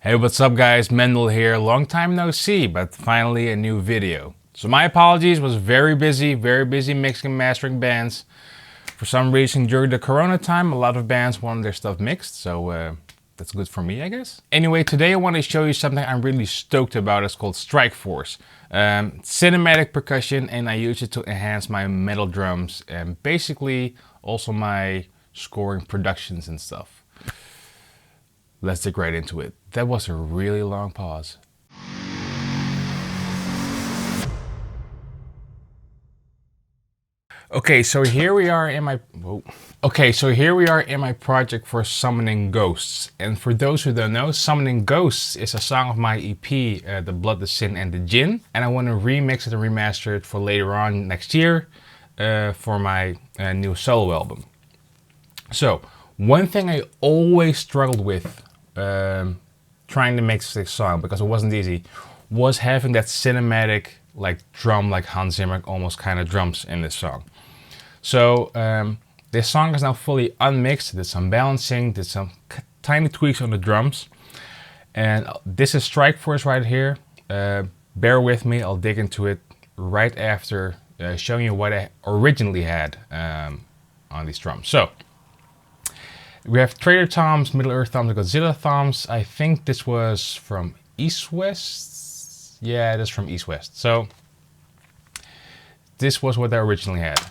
Hey, what's up guys, Mendel here. Long time no see, but finally a new video. So my apologies, was very busy mixing and mastering bands. For some reason during the corona time, a lot of bands wanted their stuff mixed, so that's good for me, I guess. Anyway, today I want to show you something I'm really stoked about. It's called Strikeforce. Cinematic percussion, and I use it to enhance my metal drums and basically also my scoring productions and stuff. Let's dig right into it. That was a really long pause. Okay, so here we are in my project for Summoning Ghosts. And for those who don't know, Summoning Ghosts is a song of my EP, The Blood, the Sin, and the Djinn. And I want to remix it and remaster it for later on next year for my new solo album. So, one thing I always struggled with trying to make this song, because it wasn't easy, was having that cinematic like drum, like Hans Zimmer almost kind of drums in this song. So this song is now fully unmixed, did some balancing, did some tiny tweaks on the drums, and this is Strikeforce right here. Bear with me, I'll dig into it right after showing you what I originally had on these drums. So we have Trader Toms, Middle Earth Toms, and Godzilla Toms. I think this was from East West. Yeah, it is from East West. So this was what I originally had.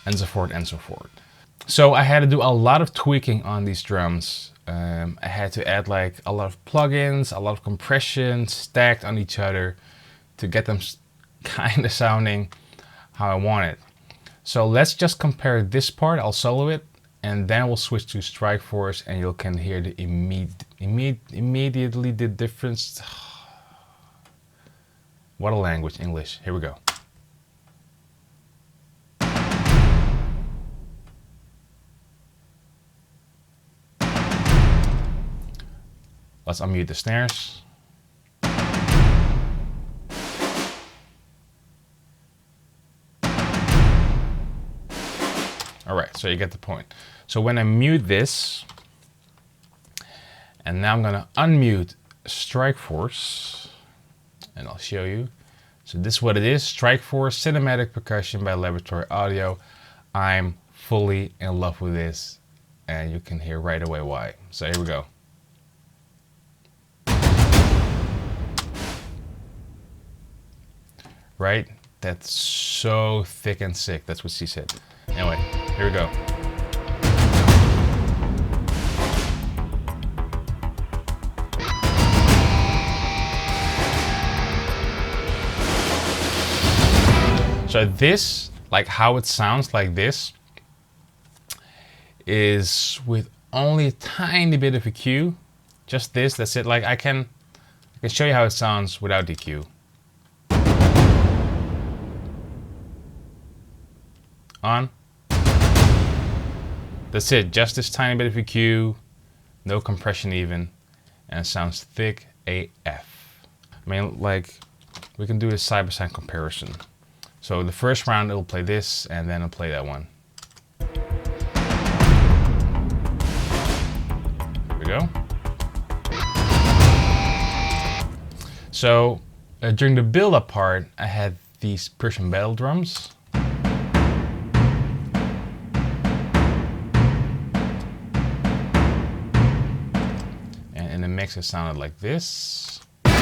And so forth and so forth. So I had to do a lot of tweaking on these drums. I had to add like a lot of plugins, a lot of compression stacked on each other to get them kind of sounding how I want it. So let's just compare this part. I'll solo it, and then we'll switch to Strikeforce, and you can hear the immediately the difference. What a language, English. Here we go. Let's unmute the snares. All right, so you get the point. So when I mute this, and now I'm gonna unmute Strikeforce, and I'll show you. So this is what it is, Strikeforce Cinematic Percussion by Laboratory Audio. I'm fully in love with this, and you can hear right away why. So here we go. Right? That's so thick and sick. That's what she said. Anyway, here we go. So this, like how it sounds like this, is with only a tiny bit of EQ. Just this, that's it. Like I can show you how it sounds without EQ. On. That's it, just this tiny bit of EQ, no compression even, and it sounds thick AF. I mean, like, we can do a side-by-side comparison. So the first round it'll play this, and then it'll play that one. Here we go. So during the build-up part, I had these Persian battle drums. Mix it sounded like this. So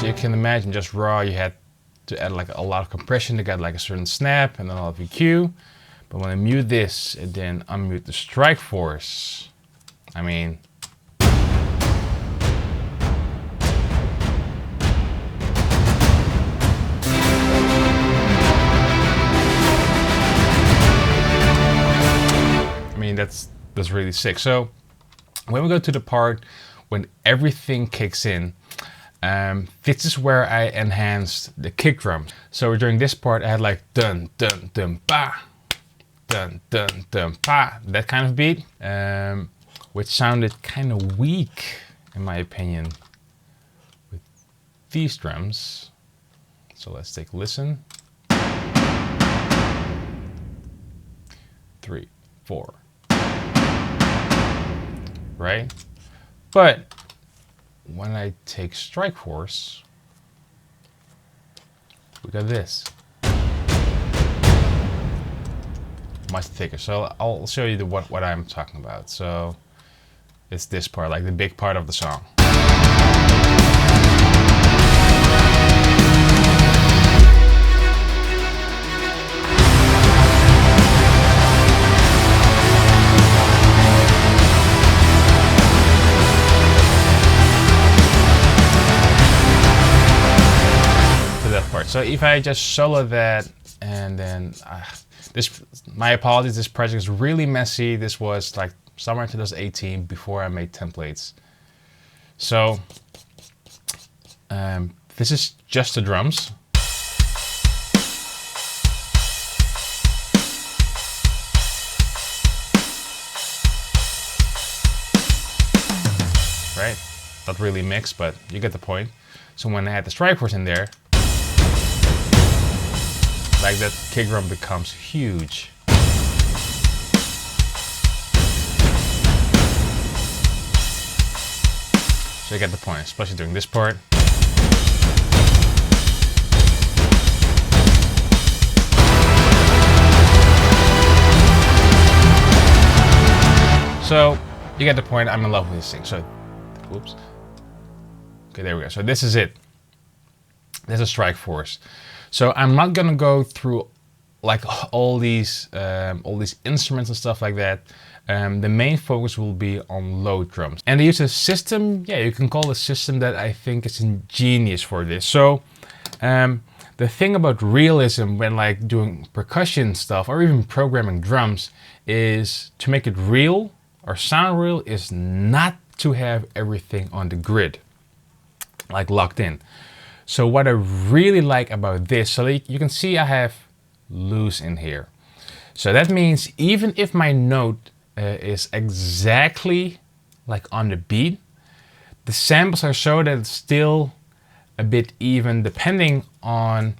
you can imagine just raw, you had to add like a lot of compression to get like a certain snap and then a lot of EQ. But when I mute this and then unmute the Strikeforce, I mean, that's really sick. So when we go to the part when everything kicks in, this is where I enhanced the kick drum. So during this part, I had like dun dun dun ba, dun dun dun ba, that kind of beat, which sounded kind of weak in my opinion with these drums. So let's take a listen. 3, 4, right? But when I take Strikeforce, we got this. Much thicker. So I'll show you what I'm talking about. So it's this part, like the big part of the song. So if I just solo that and then my apologies, this project is really messy. This was like somewhere in 2018 before I made templates. So this is just the drums. Right? Not really mixed, but you get the point. So when I add the Strikeforce in there, like that kick drum becomes huge. So you get the point, especially during this part. So you get the point, I'm in love with this thing. So, whoops. Okay, there we go. So this is it. This is Strikeforce. So I'm not gonna go through like all these instruments and stuff like that. The main focus will be on low drums. And they use a system, yeah, you can call a system that I think is ingenious for this. So the thing about realism when like doing percussion stuff or even programming drums is to make it real or sound real is not to have everything on the grid, like locked in. So what I really like about this, so you can see I have loose in here. So that means even if my note is exactly like on the beat, the samples are so that it's still a bit even depending on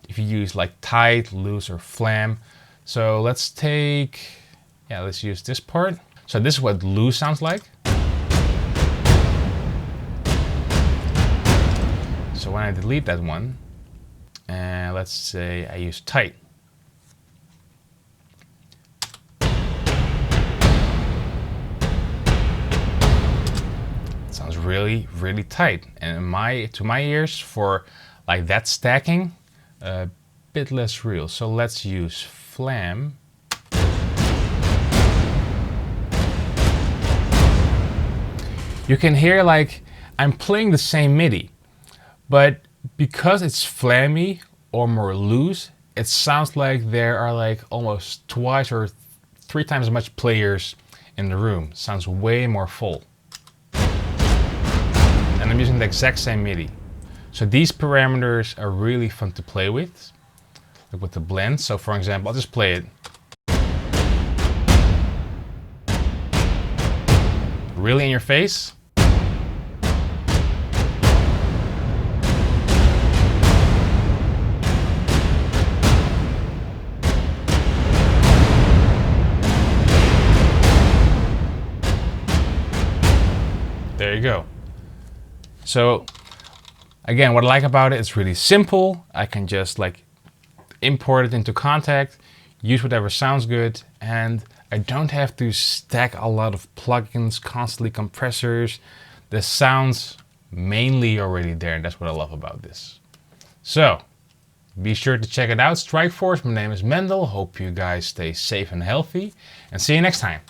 if you use like tight, loose or flam. So let's use this part. So this is what loose sounds like. So when I delete that one, and let's say I use tight. It sounds really, really tight. And to my ears, for like that stacking, a bit less real. So let's use flam. You can hear like I'm playing the same MIDI. But because it's flammy or more loose, it sounds like there are like almost twice or 3 times as much players in the room. It sounds way more full. And I'm using the exact same MIDI. So these parameters are really fun to play with, like with the blend. So for example, I'll just play it. Really in your face. There you go. So again, what I like about it, it's really simple. I can just like import it into Kontakt, use whatever sounds good, and I don't have to stack a lot of plugins, constantly compressors. The sound's mainly already there, and that's what I love about this. So be sure to check it out, Strikeforce. My name is Mendel. Hope you guys stay safe and healthy, and see you next time.